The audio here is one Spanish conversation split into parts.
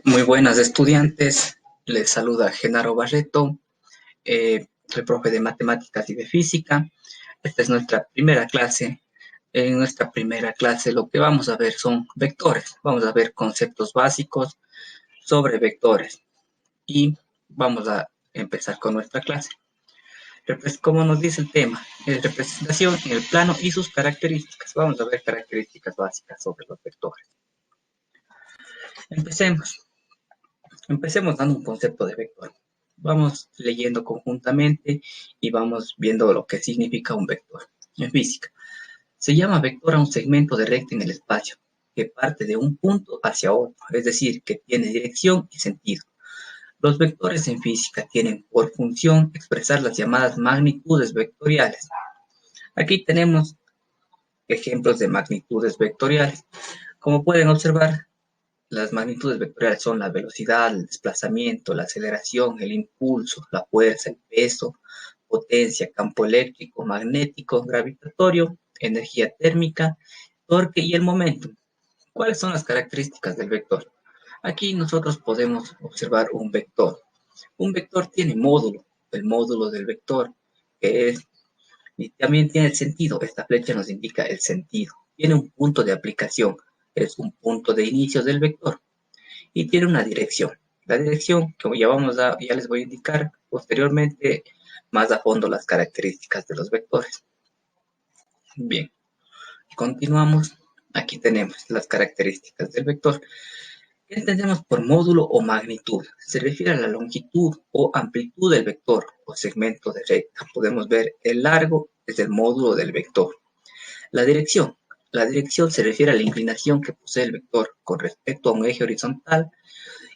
Muy buenas estudiantes, les saluda Genaro Barreto, soy profe de matemáticas y de física. Esta es nuestra primera clase. En nuestra primera clase lo que vamos a ver son vectores. Vamos a ver conceptos básicos sobre vectores y vamos a empezar con nuestra clase. Como nos dice el tema, es representación en el plano y sus características. Vamos a ver características básicas sobre los vectores. Empecemos. Empecemos dando un concepto de vector. Vamos leyendo conjuntamente y vamos viendo lo que significa un vector. En física, se llama vector a un segmento de recta en el espacio que parte de un punto hacia otro, es decir, que tiene dirección y sentido. Los vectores en física tienen por función expresar las llamadas magnitudes vectoriales. Aquí tenemos ejemplos de magnitudes vectoriales. Como pueden observar, las magnitudes vectoriales son la velocidad, el desplazamiento, la aceleración, el impulso, la fuerza, el peso, potencia, campo eléctrico, magnético, gravitatorio, energía térmica, torque y el momento. ¿Cuáles son las características del vector? Aquí nosotros podemos observar un vector. Un vector tiene módulo, el módulo del vector, que es, y también tiene el sentido. Esta flecha nos indica el sentido. Tiene un punto de aplicación, es un punto de inicio del vector. Y tiene una dirección. La dirección, como ya les voy a indicar posteriormente más a fondo las características de los vectores. Bien, continuamos. Aquí tenemos las características del vector. ¿Qué entendemos por módulo o magnitud? Se refiere a la longitud o amplitud del vector o segmento de recta. Podemos ver el largo es el módulo del vector. La dirección. La dirección se refiere a la inclinación que posee el vector con respecto a un eje horizontal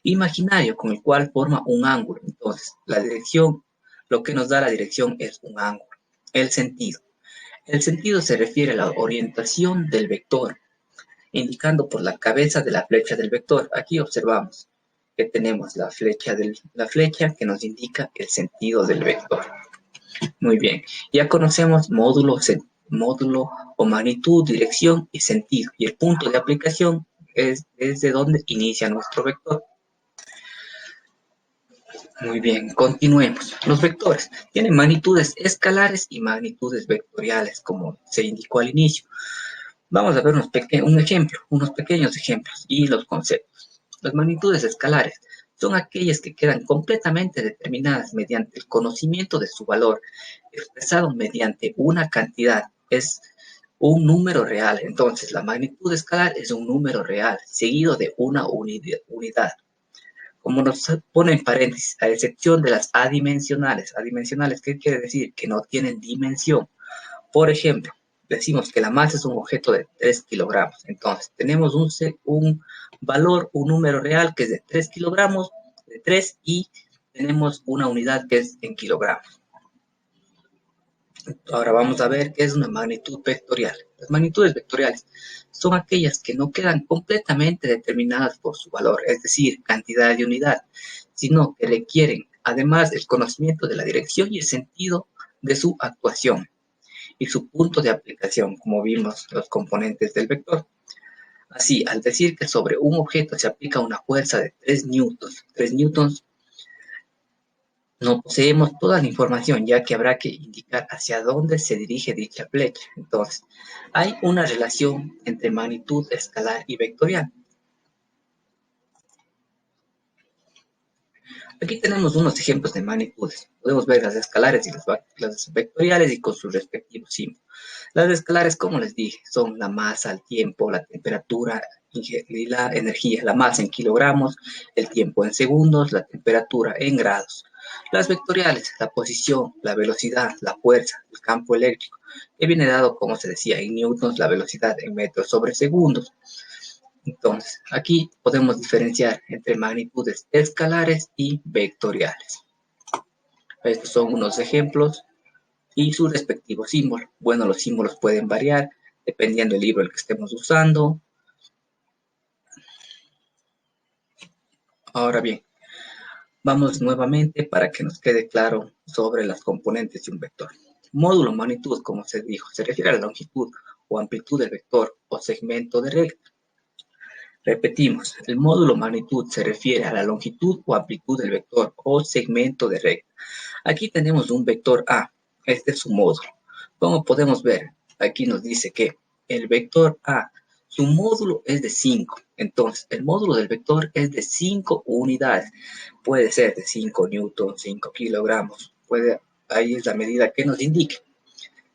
imaginario con el cual forma un ángulo. Entonces, la dirección, lo que nos da la dirección es un ángulo. El sentido. El sentido se refiere a la orientación del vector, indicando por la cabeza de la flecha del vector. Aquí observamos que tenemos la flecha que nos indica el sentido del vector. Muy bien, ya conocemos módulo o magnitud, dirección y sentido. Y el punto de aplicación es desde donde inicia nuestro vector. Muy bien, continuemos. Los vectores tienen magnitudes escalares y magnitudes vectoriales, como se indicó al inicio. Vamos a ver unos pequeños ejemplos y los conceptos. Las magnitudes escalares son aquellas que quedan completamente determinadas mediante el conocimiento de su valor, expresado mediante una cantidad. Es un número real. Entonces, la magnitud escalar es un número real, seguido de una unidad. Como nos pone en paréntesis, a excepción de las adimensionales. Adimensionales, ¿qué quiere decir? Que no tienen dimensión. Por ejemplo, decimos que la masa es un objeto de 3 kilogramos. Entonces, tenemos un valor, un número real que es de 3 kilogramos, de 3, y tenemos una unidad que es en kilogramos. Ahora vamos a ver qué es una magnitud vectorial. Las magnitudes vectoriales son aquellas que no quedan completamente determinadas por su valor, es decir, cantidad de unidad, sino que requieren además el conocimiento de la dirección y el sentido de su actuación y su punto de aplicación, como vimos los componentes del vector. Así, al decir que sobre un objeto se aplica una fuerza de 3 newtons, no poseemos toda la información, ya que habrá que indicar hacia dónde se dirige dicha flecha. Entonces, hay una relación entre magnitud escalar y vectorial. Aquí tenemos unos ejemplos de magnitudes. Podemos ver las escalares y las vectoriales y con sus respectivos símbolos. Las escalares, como les dije, son la masa, el tiempo, la temperatura y la energía. La masa en kilogramos, el tiempo en segundos, la temperatura en grados. Las vectoriales, la posición, la velocidad, la fuerza, el campo eléctrico, que viene dado, como se decía, en newtons, la velocidad en metros sobre segundos. Entonces, aquí podemos diferenciar entre magnitudes escalares y vectoriales. Estos son unos ejemplos y sus respectivos símbolos. Bueno, los símbolos pueden variar dependiendo del libro el que estemos usando. Ahora bien, vamos nuevamente para que nos quede claro sobre las componentes de un vector. Módulo, magnitud, como se dijo, se refiere a la longitud o amplitud del vector o segmento de recta. Repetimos, el módulo magnitud se refiere a la longitud o amplitud del vector o segmento de recta. Aquí tenemos un vector A, este es su módulo. Como podemos ver, aquí nos dice que el vector A, su módulo es de 5. Entonces, el módulo del vector es de 5 unidades. Puede ser de 5 newtons, 5 kilogramos. Ahí es la medida que nos indique.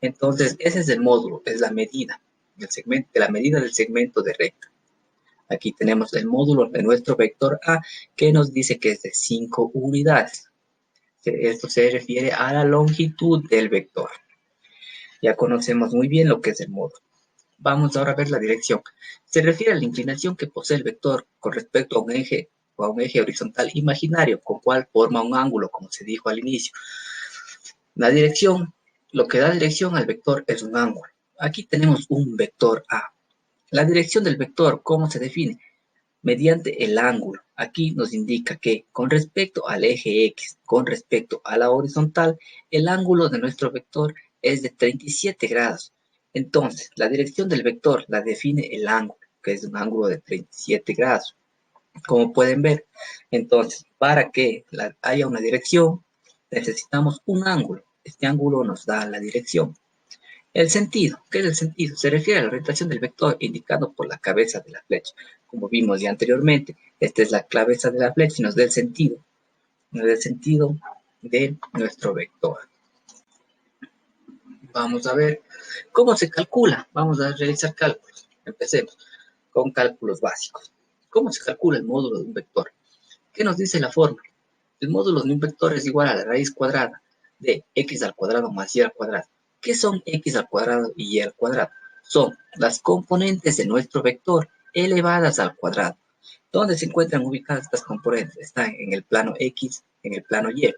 Entonces, ese es el módulo, es la medida del segmento, de la medida del segmento de recta. Aquí tenemos el módulo de nuestro vector A que nos dice que es de 5 unidades. Esto se refiere a la longitud del vector. Ya conocemos muy bien lo que es el módulo. Vamos ahora a ver la dirección. Se refiere a la inclinación que posee el vector con respecto a un eje o a un eje horizontal imaginario, con cual forma un ángulo, como se dijo al inicio. La dirección, lo que da dirección al vector es un ángulo. Aquí tenemos un vector A. La dirección del vector, ¿cómo se define? Mediante el ángulo. Aquí nos indica que con respecto al eje X, con respecto a la horizontal, el ángulo de nuestro vector es de 37 grados. Entonces, la dirección del vector la define el ángulo, que es un ángulo de 37 grados. Como pueden ver, entonces, para que haya una dirección, necesitamos un ángulo. Este ángulo nos da la dirección. El sentido, ¿qué es el sentido? Se refiere a la orientación del vector indicado por la cabeza de la flecha. Como vimos ya anteriormente, esta es la cabeza de la flecha y nos da el sentido de nuestro vector. Vamos a ver cómo se calcula. Vamos a realizar cálculos. Empecemos con cálculos básicos. ¿Cómo se calcula el módulo de un vector? ¿Qué nos dice la fórmula? El módulo de un vector es igual a la raíz cuadrada de x al cuadrado más y al cuadrado. ¿Qué son x al cuadrado y y al cuadrado? Son las componentes de nuestro vector elevadas al cuadrado. ¿Dónde se encuentran ubicadas estas componentes? Están en el plano x, en el plano y.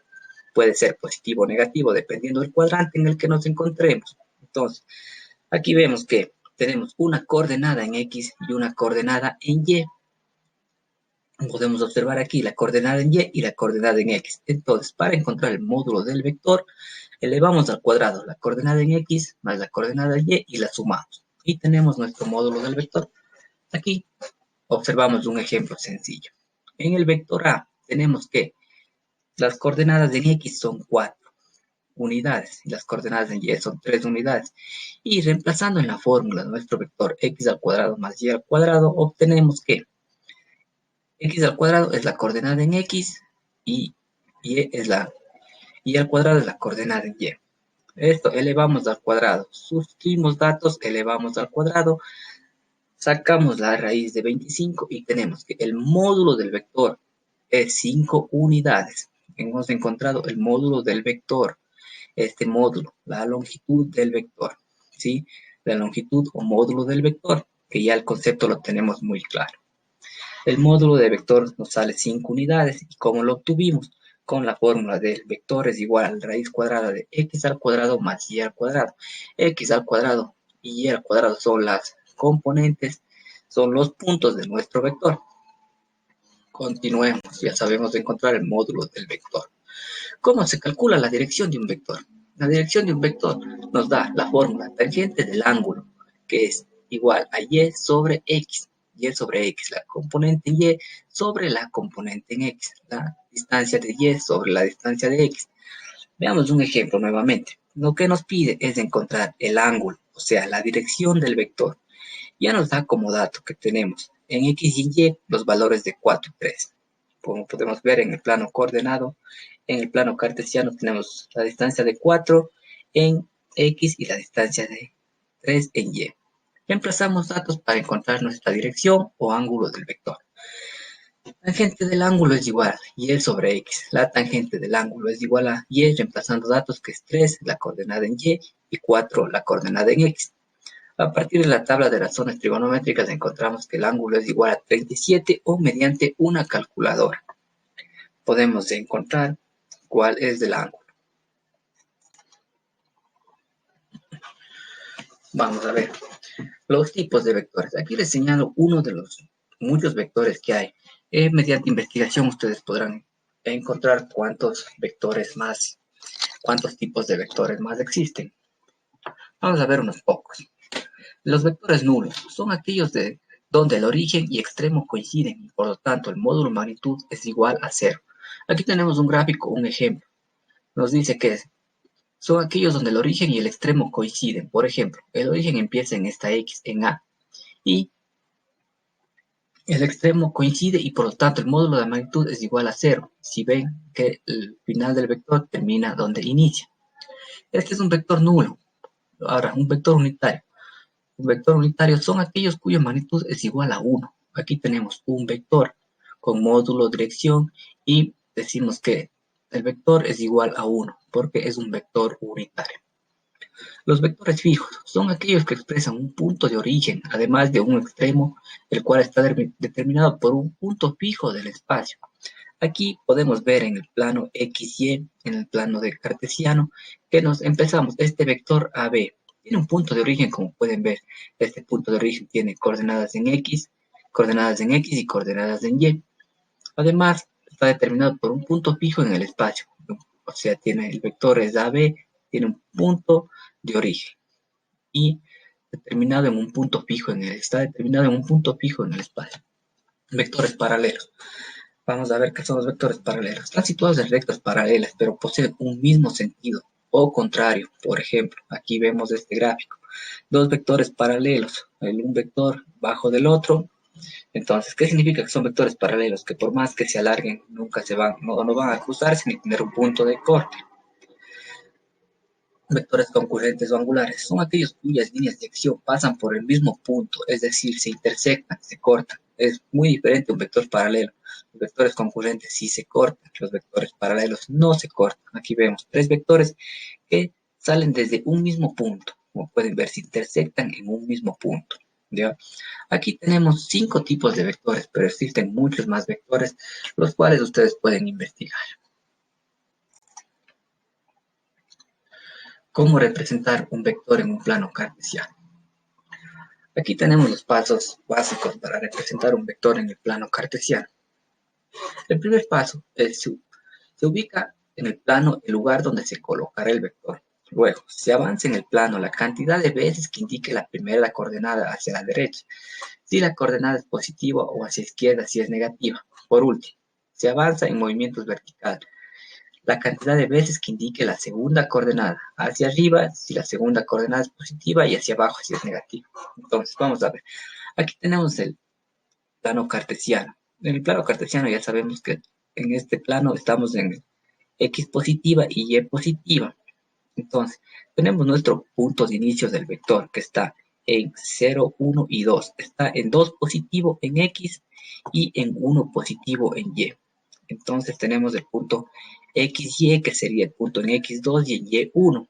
Puede ser positivo o negativo, dependiendo del cuadrante en el que nos encontremos. Entonces, aquí vemos que tenemos una coordenada en x y una coordenada en y. Podemos observar aquí la coordenada en y la coordenada en x. Entonces, para encontrar el módulo del vector, elevamos al cuadrado la coordenada en x más la coordenada en y la sumamos. Y tenemos nuestro módulo del vector. Aquí observamos un ejemplo sencillo. En el vector A tenemos que las coordenadas en x son 4 unidades y las coordenadas en y son 3 unidades. Y reemplazando en la fórmula de nuestro vector x al cuadrado más y al cuadrado, obtenemos que x al cuadrado es la coordenada en x y y al cuadrado es la coordenada en y. Esto elevamos al cuadrado, sustituimos datos, elevamos al cuadrado, sacamos la raíz de 25 y tenemos que el módulo del vector es 5 unidades. Hemos encontrado el módulo del vector, este módulo, la longitud del vector, ¿sí? La longitud o módulo del vector, que ya el concepto lo tenemos muy claro. El módulo de vector nos sale 5 unidades y como lo obtuvimos con la fórmula del vector es igual a la raíz cuadrada de x al cuadrado más y al cuadrado. X al cuadrado y al cuadrado son las componentes, son los puntos de nuestro vector. Continuemos, ya sabemos encontrar el módulo del vector. ¿Cómo se calcula la dirección de un vector? La dirección de un vector nos da la fórmula tangente del ángulo, que es igual a y sobre x. Y sobre x, la componente y sobre la componente en x, la distancia de y sobre la distancia de x. Veamos un ejemplo nuevamente. Lo que nos pide es encontrar el ángulo, o sea, la dirección del vector. Ya nos da como dato que tenemos en x y y los valores de 4 y 3. Como podemos ver en el plano coordenado, en el plano cartesiano tenemos la distancia de 4 en x y la distancia de 3 en y. Reemplazamos datos para encontrar nuestra dirección o ángulo del vector. Tangente del ángulo es igual a y sobre x. La tangente del ángulo es igual a y, reemplazando datos que es 3, la coordenada en y 4, la coordenada en x. A partir de la tabla de razones trigonométricas encontramos que el ángulo es igual a 37 o mediante una calculadora podemos encontrar cuál es el ángulo. Vamos a ver los tipos de vectores. Aquí les señalo uno de los muchos vectores que hay. Mediante investigación ustedes podrán encontrar cuántos tipos de vectores más existen. Vamos a ver unos pocos. Los vectores nulos son aquellos donde el origen y extremo coinciden y por lo tanto el módulo magnitud es igual a 0. Aquí tenemos un gráfico, un ejemplo. Nos dice que son aquellos donde el origen y el extremo coinciden. Por ejemplo, el origen empieza en esta X, en A, y el extremo coincide y por lo tanto el módulo de la magnitud es igual a 0. Si ven que el final del vector termina donde inicia. Este es un vector nulo. Ahora, un vector unitario. Un vector unitario son aquellos cuya magnitud es igual a 1. Aquí tenemos un vector con módulo, dirección y decimos que el vector es igual a 1 porque es un vector unitario. Los vectores fijos son aquellos que expresan un punto de origen, además de un extremo, el cual está determinado por un punto fijo del espacio. Aquí podemos ver en el plano XY, en el plano de cartesiano, que nos empezamos este vector AB. Tiene un punto de origen, como pueden ver. Este punto de origen tiene coordenadas en X y coordenadas en Y. Además, está determinado por un punto fijo en el espacio. O sea, tiene el vector es AB, tiene un punto de origen y determinado en un punto fijo está determinado en un punto fijo en el espacio. Vectores paralelos. Vamos a ver qué son los vectores paralelos. Están situados en rectas paralelas, pero poseen un mismo sentido o contrario. Por ejemplo, aquí vemos este gráfico. Dos vectores paralelos, un vector bajo del otro. Entonces, ¿qué significa que son vectores paralelos? Que por más que se alarguen, nunca no van a cruzarse ni tener un punto de corte. Vectores concurrentes o angulares son aquellos cuyas líneas de acción pasan por el mismo punto, es decir, se intersectan, se cortan. Es muy diferente a un vector paralelo. Los vectores concurrentes sí se cortan, los vectores paralelos no se cortan. Aquí vemos tres vectores que salen desde un mismo punto. Como pueden ver, se intersectan en un mismo punto. ¿Ya? Aquí tenemos 5 tipos de vectores, pero existen muchos más vectores, los cuales ustedes pueden investigar. ¿Cómo representar un vector en un plano cartesiano? Aquí tenemos los pasos básicos para representar un vector en el plano cartesiano. El primer paso es se ubica en el plano el lugar donde se colocará el vector. Luego, se avanza en el plano la cantidad de veces que indique la primera coordenada hacia la derecha, si la coordenada es positiva o hacia izquierda si es negativa. Por último, se avanza en movimientos verticales la cantidad de veces que indique la segunda coordenada. Hacia arriba si la segunda coordenada es positiva y hacia abajo si es negativa. Entonces, vamos a ver. Aquí tenemos el plano cartesiano. En el plano cartesiano ya sabemos que en este plano estamos en X positiva y Y positiva. Entonces, tenemos nuestro punto de inicio del vector que está en 0, 1 y 2. Está en 2 positivo en X y en 1 positivo en Y. Entonces tenemos el punto XY, que sería el punto en X2 y en Y1.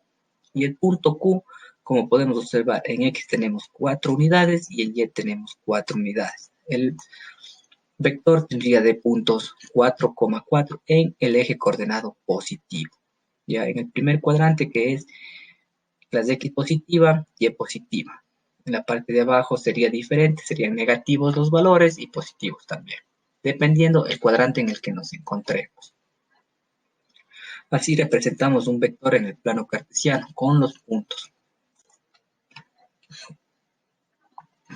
Y el punto Q, como podemos observar, en X tenemos 4 unidades y en Y tenemos 4 unidades. El vector tendría de puntos 4,4 en el eje coordenado positivo. Ya en el primer cuadrante, que es las X positiva y Y positiva. En la parte de abajo sería diferente, serían negativos los valores y positivos también, dependiendo el cuadrante en el que nos encontremos. Así representamos un vector en el plano cartesiano con los puntos.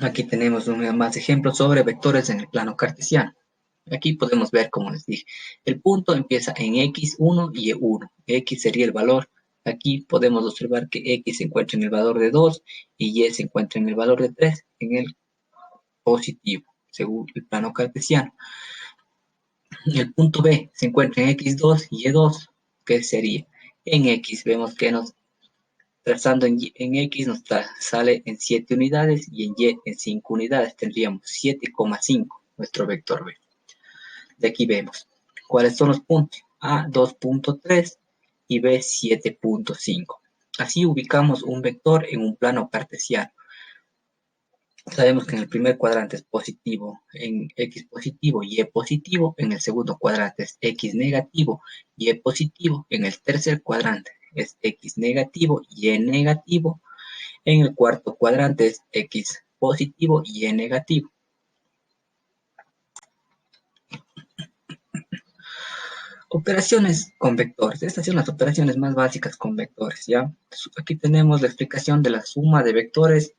Aquí tenemos más ejemplos sobre vectores en el plano cartesiano. Aquí podemos ver, como les dije, el punto empieza en X1 y Y1. X sería el valor. Aquí podemos observar que X se encuentra en el valor de 2 y Y se encuentra en el valor de 3 en el positivo, según el plano cartesiano. El punto B se encuentra en X2 y Y2, que sería en X. Vemos que trazando en X nos sale en 7 unidades y en Y en 5 unidades. Tendríamos 7,5 nuestro vector B. De aquí vemos cuáles son los puntos. A 2,3 y B 7,5. Así ubicamos un vector en un plano cartesiano. Sabemos que en el primer cuadrante es positivo, en X positivo y Y positivo. En el segundo cuadrante es X negativo y Y positivo. En el tercer cuadrante es X negativo y Y negativo. En el cuarto cuadrante es X positivo y Y negativo. Operaciones con vectores. Estas son las operaciones más básicas con vectores, ¿ya? Aquí tenemos la explicación de la suma de vectores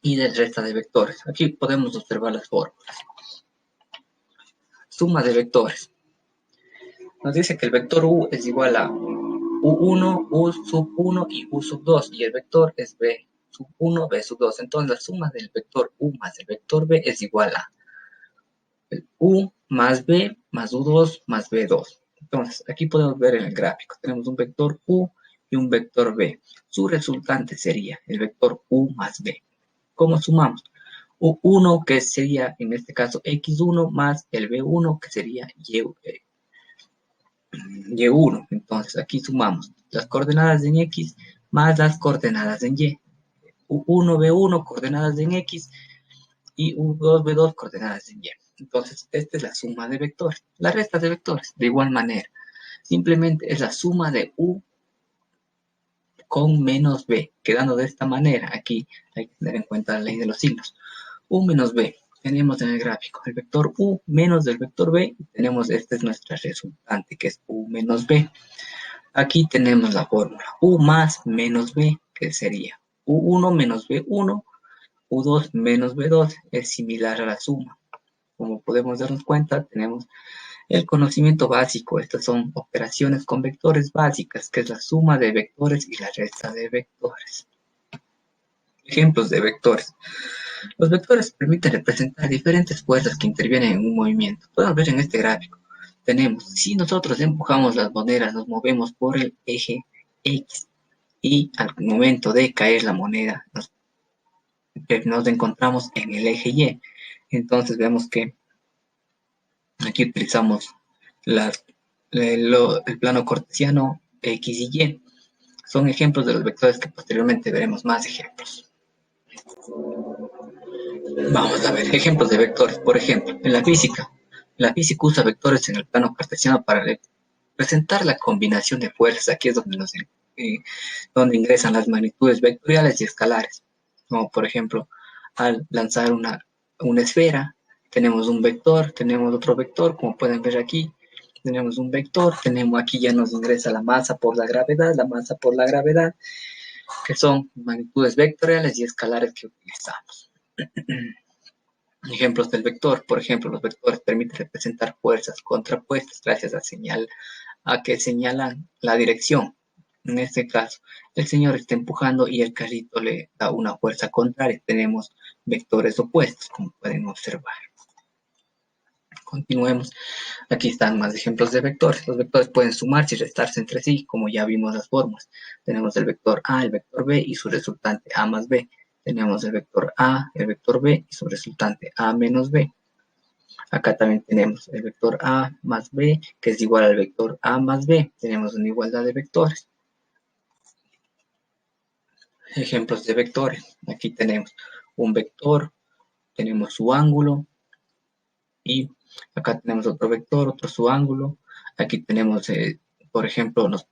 y de resta de vectores. Aquí podemos observar las fórmulas. Suma de vectores. Nos dice que el vector u es igual a u1, u sub 1 y u sub 2, y el vector es b sub 1, b sub 2. Entonces la suma del vector u más el vector b es igual a u más b más u2 más b2. Entonces aquí podemos ver en el gráfico, tenemos un vector u y un vector b. Su resultante sería el vector u más b. ¿Cómo sumamos? U1, que sería en este caso x1, más el b1, que sería y1. Entonces aquí sumamos las coordenadas en x más las coordenadas en y. U1, b1, coordenadas en x, y U2, B2, coordenadas en Y. Entonces, esta es la suma de vectores. La resta de vectores, de igual manera, simplemente es la suma de U con menos B, quedando de esta manera. Aquí hay que tener en cuenta la ley de los signos. U menos B, tenemos en el gráfico el vector U menos del vector B, y tenemos, esta es nuestra resultante, que es U menos B. Aquí tenemos la fórmula, U más menos B, que sería U1 menos B1, U2 menos B2, es similar a la suma. Como podemos darnos cuenta, tenemos el conocimiento básico. Estas son operaciones con vectores básicas, que es la suma de vectores y la resta de vectores. Ejemplos de vectores. Los vectores permiten representar diferentes fuerzas que intervienen en un movimiento. Podemos ver en este gráfico. Tenemos, si nosotros empujamos las monedas, nos movemos por el eje X, y al momento de caer la moneda, nos encontramos en el eje Y. Entonces vemos que aquí utilizamos el plano cartesiano X y Y. Son ejemplos de los vectores que posteriormente veremos más ejemplos. Vamos a ver ejemplos de vectores. Por ejemplo, en la física usa vectores en el plano cartesiano para representar la combinación de fuerzas. Aquí es donde ingresan las magnitudes vectoriales y escalares. Como por ejemplo, al lanzar una esfera, tenemos un vector, tenemos otro vector, como pueden ver aquí. Tenemos un vector, tenemos aquí ya nos ingresa la masa por la gravedad, que son magnitudes vectoriales y escalares que utilizamos. Ejemplos del vector. Por ejemplo, los vectores permiten representar fuerzas contrapuestas gracias a que señalan la dirección. En este caso, el señor está empujando y el carrito le da una fuerza contraria. Tenemos vectores opuestos, como pueden observar. Continuemos. Aquí están más ejemplos de vectores. Los vectores pueden sumarse y restarse entre sí, como ya vimos las fórmulas. Tenemos el vector A, el vector B y su resultante A más B. Tenemos el vector A, el vector B y su resultante A menos B. Acá también tenemos el vector A más B, que es igual al vector A más B. Tenemos una igualdad de vectores. Ejemplos de vectores. Aquí tenemos un vector, tenemos su ángulo, y acá tenemos otro vector, otro su ángulo. Aquí tenemos, por ejemplo, los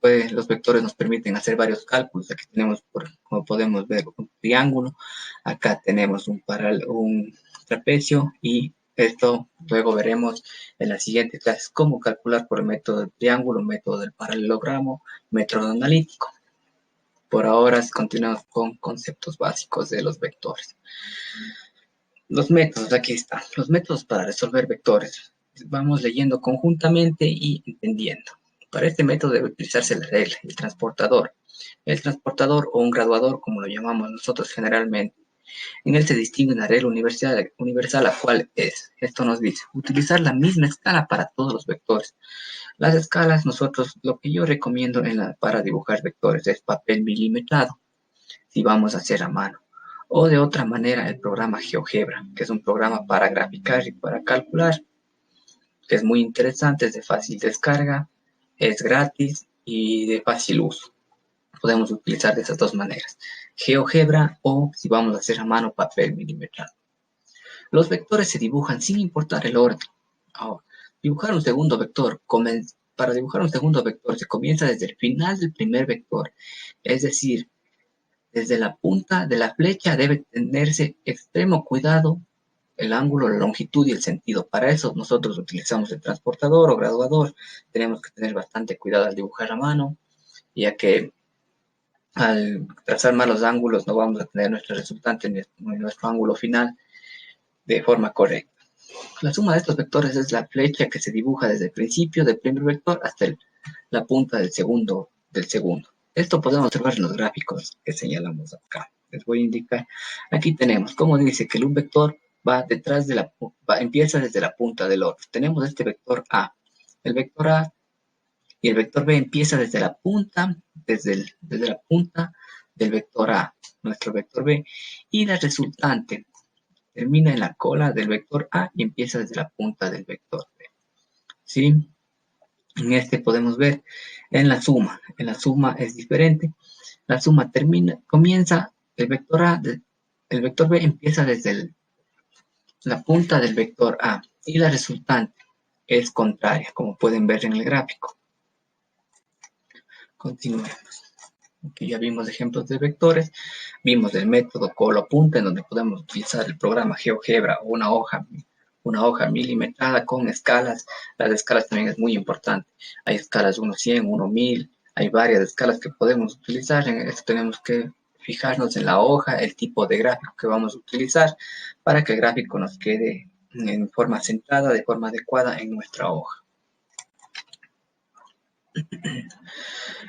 vectores nos permiten hacer varios cálculos. Aquí tenemos, como podemos ver, un triángulo. Acá tenemos un trapecio, y esto luego veremos en la siguiente clase cómo calcular por el método del triángulo, método del paralelogramo, método analítico. Por ahora continuamos con conceptos básicos de los vectores. Los métodos, aquí están. Los métodos para resolver vectores. Vamos leyendo conjuntamente y entendiendo. Para este método debe utilizarse la regla, el transportador. El transportador o un graduador, como lo llamamos nosotros generalmente. En él se distingue una regla universal, la cual es, esto nos dice, utilizar la misma escala para todos los vectores. Las escalas, lo que yo recomiendo para dibujar vectores es papel milimetrado, si vamos a hacer a mano. O de otra manera, el programa GeoGebra, que es un programa para graficar y para calcular, que es muy interesante, es de fácil descarga, es gratis y de fácil uso. Podemos utilizar de esas dos maneras, GeoGebra o, si vamos a hacer a mano, papel milimetrado. Los vectores se dibujan sin importar el orden. Ahora, para dibujar un segundo vector se comienza desde el final del primer vector, es decir, desde la punta de la flecha debe tenerse extremo cuidado el ángulo, la longitud y el sentido. Para eso nosotros utilizamos el transportador o graduador. Tenemos que tener bastante cuidado al dibujar a mano, ya que Al trazar mal los ángulos no vamos a tener nuestro resultante ni nuestro ángulo final de forma correcta. La suma de estos vectores es la flecha que se dibuja desde el principio del primer vector hasta la punta del segundo. Esto podemos observar en los gráficos que señalamos acá. Les voy a indicar. Aquí tenemos, como dice, que un vector va detrás de empieza desde la punta del otro. Tenemos este vector A. El vector A y el vector B empieza desde la punta, desde la punta del vector A, nuestro vector B, y la resultante termina en la cola del vector A y empieza desde la punta del vector B. ¿Sí? En este podemos ver en la suma es diferente. La suma comienza el vector A, el vector B empieza desde la punta del vector A y la resultante es contraria, como pueden ver en el gráfico. Continuemos. Aquí ya vimos ejemplos de vectores, vimos el método colo-punta en donde podemos utilizar el programa GeoGebra o una hoja milimetrada con escalas. Las escalas también es muy importante. Hay escalas 1:100, 1:1000, hay varias escalas que podemos utilizar. En esto tenemos que fijarnos en la hoja, el tipo de gráfico que vamos a utilizar para que el gráfico nos quede en forma centrada, de forma adecuada en nuestra hoja.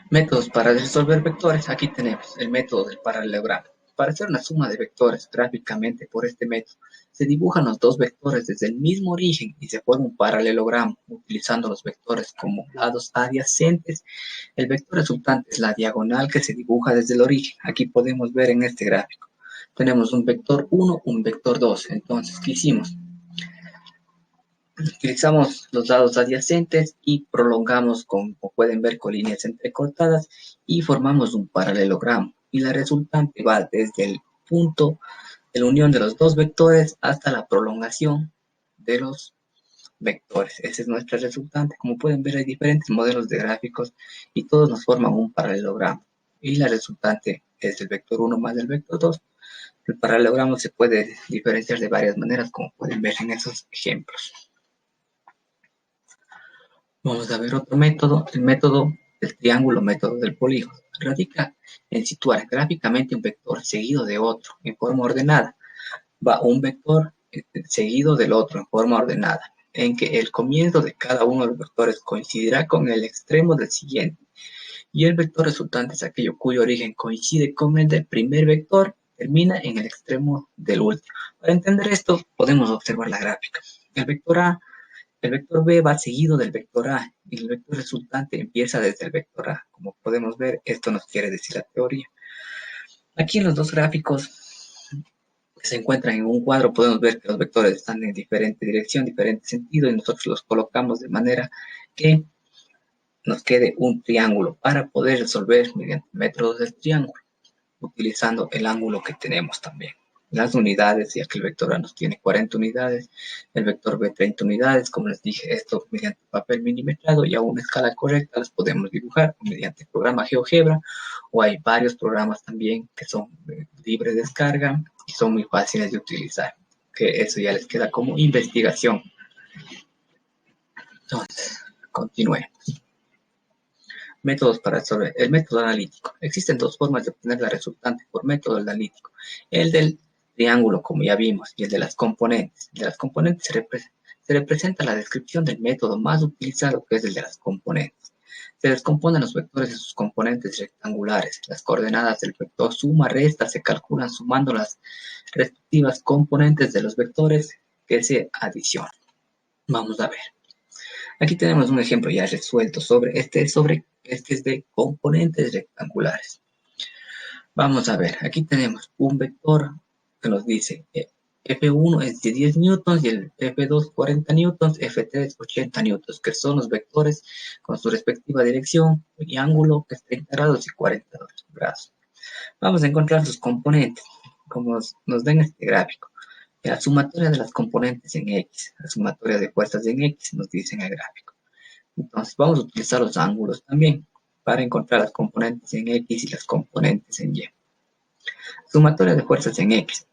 Métodos para resolver vectores. Aquí tenemos el método del paralelogramo. Para hacer una suma de vectores gráficamente por este método, se dibujan los dos vectores desde el mismo origen y se forma un paralelogramo utilizando los vectores como lados adyacentes. El vector resultante es la diagonal que se dibuja desde el origen. Aquí podemos ver en este gráfico. Tenemos un vector 1, un vector 2. Entonces, ¿qué hicimos? Utilizamos los lados adyacentes y prolongamos, como pueden ver, con líneas entrecortadas y formamos un paralelogramo. Y la resultante va desde el punto de la unión de los dos vectores hasta la prolongación de los vectores. Ese es nuestro resultante. Como pueden ver, hay diferentes modelos de gráficos y todos nos forman un paralelogramo. Y la resultante es el vector 1 más el vector 2. El paralelogramo se puede diferenciar de varias maneras, como pueden ver en esos ejemplos. Vamos a ver otro método, el método del triángulo, método del polígono. Radica en situar gráficamente un vector seguido de otro en forma ordenada. Va un vector seguido del otro en forma ordenada, en que el comienzo de cada uno de los vectores coincidirá con el extremo del siguiente. Y el vector resultante es aquello cuyo origen coincide con el del primer vector, termina en el extremo del último. Para entender esto, podemos observar la gráfica. El vector B va seguido del vector A y el vector resultante empieza desde el vector A. Como podemos ver, esto nos quiere decir la teoría. Aquí en los dos gráficos que se encuentran en un cuadro podemos ver que los vectores están en diferente dirección, diferente sentido y nosotros los colocamos de manera que nos quede un triángulo para poder resolver mediante métodos del triángulo, utilizando el ángulo que tenemos también. Las unidades, ya que el vector A nos tiene 40 unidades, el vector B 30 unidades, como les dije, esto mediante papel milimetrado y a una escala correcta las podemos dibujar mediante el programa GeoGebra, o hay varios programas también que son libre descarga y son muy fáciles de utilizar, que eso ya les queda como investigación. Entonces, continuemos. Métodos para resolver. El método analítico. Existen dos formas de obtener la resultante por método analítico. El del triángulo, como ya vimos, y el de las componentes. El de las componentes se representa la descripción del método más utilizado, que es el de las componentes. Se descomponen los vectores en sus componentes rectangulares. Las coordenadas del vector suma-resta se calculan sumando las respectivas componentes de los vectores que se adicionan. Vamos a ver. Aquí tenemos un ejemplo ya resuelto sobre este es de componentes rectangulares. Vamos a ver, aquí tenemos un vector que nos dice F1 es de 10 newtons y el F2 40 newtons, F3 80 newtons, que son los vectores con su respectiva dirección y ángulo, que es 30 grados y 40 grados. Vamos a encontrar sus componentes, como nos ven en este gráfico. La sumatoria de las componentes en X, la sumatoria de fuerzas en X, nos dice en el gráfico. Entonces vamos a utilizar los ángulos también para encontrar las componentes en X y las componentes en Y. Sumatoria de fuerzas en X.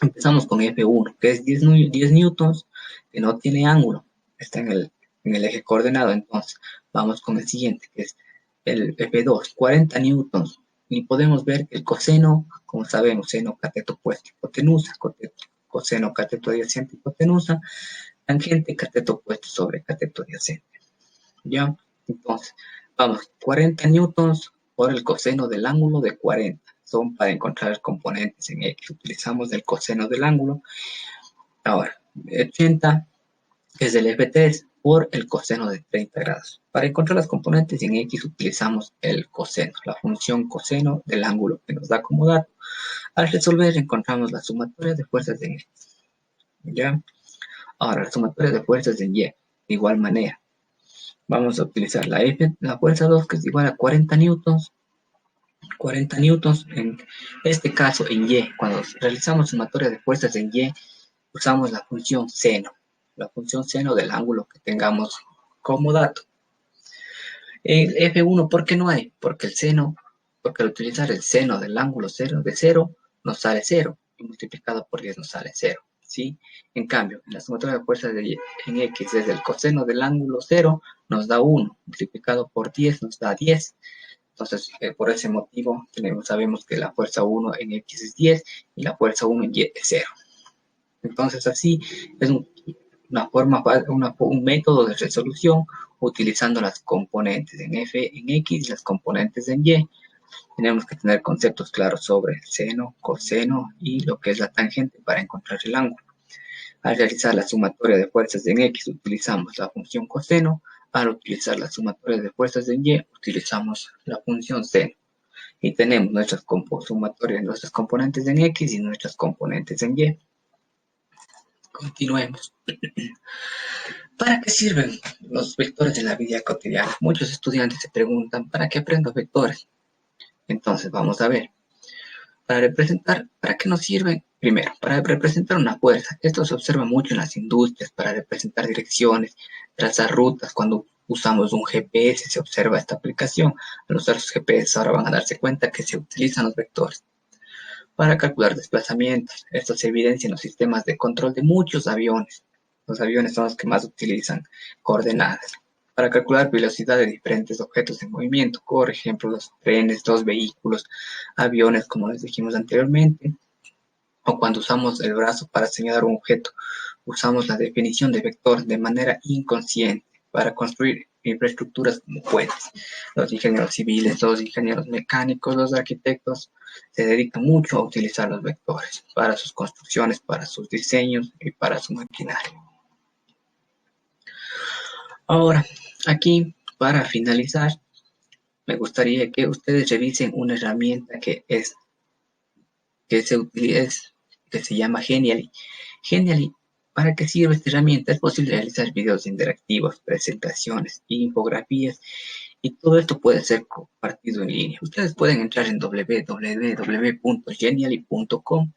Empezamos con F1, que es 10 newtons, que no tiene ángulo, está en el eje coordenado. Entonces vamos con el siguiente, que es el F2, 40 newtons, Y podemos ver que el coseno, como sabemos, seno, cateto opuesto, hipotenusa, coseno, cateto adyacente, hipotenusa, tangente, cateto opuesto sobre cateto adyacente. ¿Ya? Entonces, vamos, 40 newtons por el coseno del ángulo de 40. Son para encontrar componentes en X. Utilizamos el coseno del ángulo. Ahora, 80 es el F3 por el coseno de 30 grados. Para encontrar las componentes en X utilizamos el coseno, la función coseno del ángulo que nos da como dato. Al resolver encontramos la sumatoria de fuerzas en X. ¿Ya? Ahora, la sumatoria de fuerzas en Y. De igual manera, vamos a utilizar la F, la fuerza 2, que es igual a 40 newtons. 40 newtons, en este caso en Y, cuando realizamos sumatoria de fuerzas en Y, usamos la función seno del ángulo que tengamos como dato. El F1, ¿por qué no hay? Porque al utilizar el seno del ángulo de 0, nos sale 0, y multiplicado por 10 nos sale 0, ¿sí? En cambio, en la sumatoria de fuerzas en X desde el coseno del ángulo 0, nos da 1, multiplicado por 10 nos da 10. Entonces, por ese motivo, sabemos que la fuerza 1 en X es 10 y la fuerza 1 en Y es 0. Entonces, así es un método de resolución utilizando las componentes en F, en X, las componentes en Y. Tenemos que tener conceptos claros sobre el seno, coseno y lo que es la tangente para encontrar el ángulo. Al realizar la sumatoria de fuerzas en X utilizamos la función coseno. Al utilizar la sumatoria de fuerzas en Y utilizamos la función seno. Y tenemos nuestras sumatorias, nuestras componentes en X y nuestras componentes en Y. Continuemos. ¿Para qué sirven los vectores en la vida cotidiana? Muchos estudiantes se preguntan, ¿para qué aprendo vectores? Entonces, vamos a ver. ¿Para qué nos sirven? Primero, para representar una fuerza. Esto se observa mucho en las industrias, para representar direcciones, trazar rutas. Cuando usamos un GPS se observa esta aplicación. Al usar sus GPS ahora van a darse cuenta que se utilizan los vectores. Para calcular desplazamientos. Esto se evidencia en los sistemas de control de muchos aviones. Los aviones son los que más utilizan coordenadas. Para calcular velocidad de diferentes objetos en movimiento, por ejemplo, los trenes, los vehículos, aviones, como les dijimos anteriormente, o cuando usamos el brazo para señalar un objeto, usamos la definición de vector de manera inconsciente para construir infraestructuras como puentes. Los ingenieros civiles, los ingenieros mecánicos, los arquitectos se dedican mucho a utilizar los vectores para sus construcciones, para sus diseños y para su maquinaria. Ahora, aquí, para finalizar, me gustaría que ustedes revisen una herramienta que se utiliza, que se llama Genially. Genially, ¿para qué sirve esta herramienta? Es posible realizar videos interactivos, presentaciones, infografías, y todo esto puede ser compartido en línea. Ustedes pueden entrar en www.genially.com.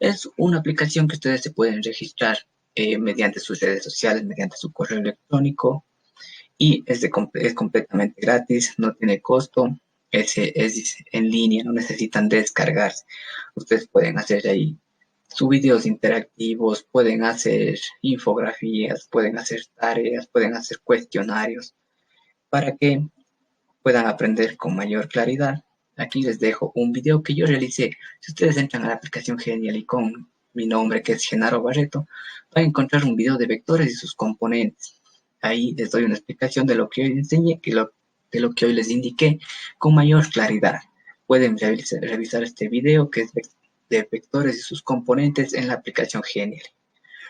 Es una aplicación que ustedes se pueden registrar mediante sus redes sociales, mediante su correo electrónico, y es completamente gratis, no tiene costo, es en línea, no necesitan descargarse. Ustedes pueden hacer ahí sus videos interactivos, pueden hacer infografías, pueden hacer tareas, pueden hacer cuestionarios para que puedan aprender con mayor claridad. Aquí les dejo un video que yo realicé. Si ustedes entran a la aplicación Genially con mi nombre, que es Genaro Barreto, van a encontrar un video de vectores y sus componentes. Ahí les doy una explicación de lo que hoy enseñé, de lo que hoy les indiqué, con mayor claridad. Pueden revisar este video que es de vectores y sus componentes en la aplicación Genially.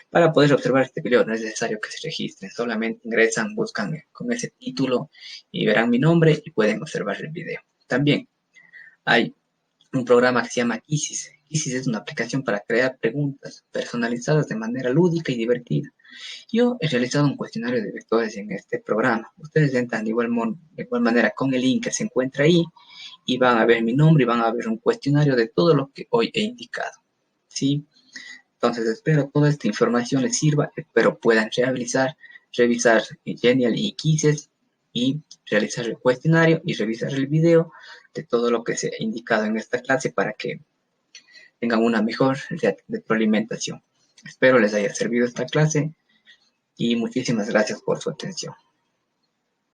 Para poder observar este video no es necesario que se registren, solamente ingresan, buscan con ese título y verán mi nombre y pueden observar el video. También hay un programa que se llama Quizzes. Quizzes es una aplicación para crear preguntas personalizadas de manera lúdica y divertida. Yo he realizado un cuestionario de vectores en este programa. Ustedes entran de igual manera con el link que se encuentra ahí y van a ver mi nombre y van a ver un cuestionario de todo lo que hoy he indicado. ¿Sí? Entonces espero toda esta información les sirva, espero puedan revisar Genial y Quizzes y realizar el cuestionario y revisar el video de todo lo que se ha indicado en esta clase para que tengan una mejor retroalimentación. Espero les haya servido esta clase y muchísimas gracias por su atención.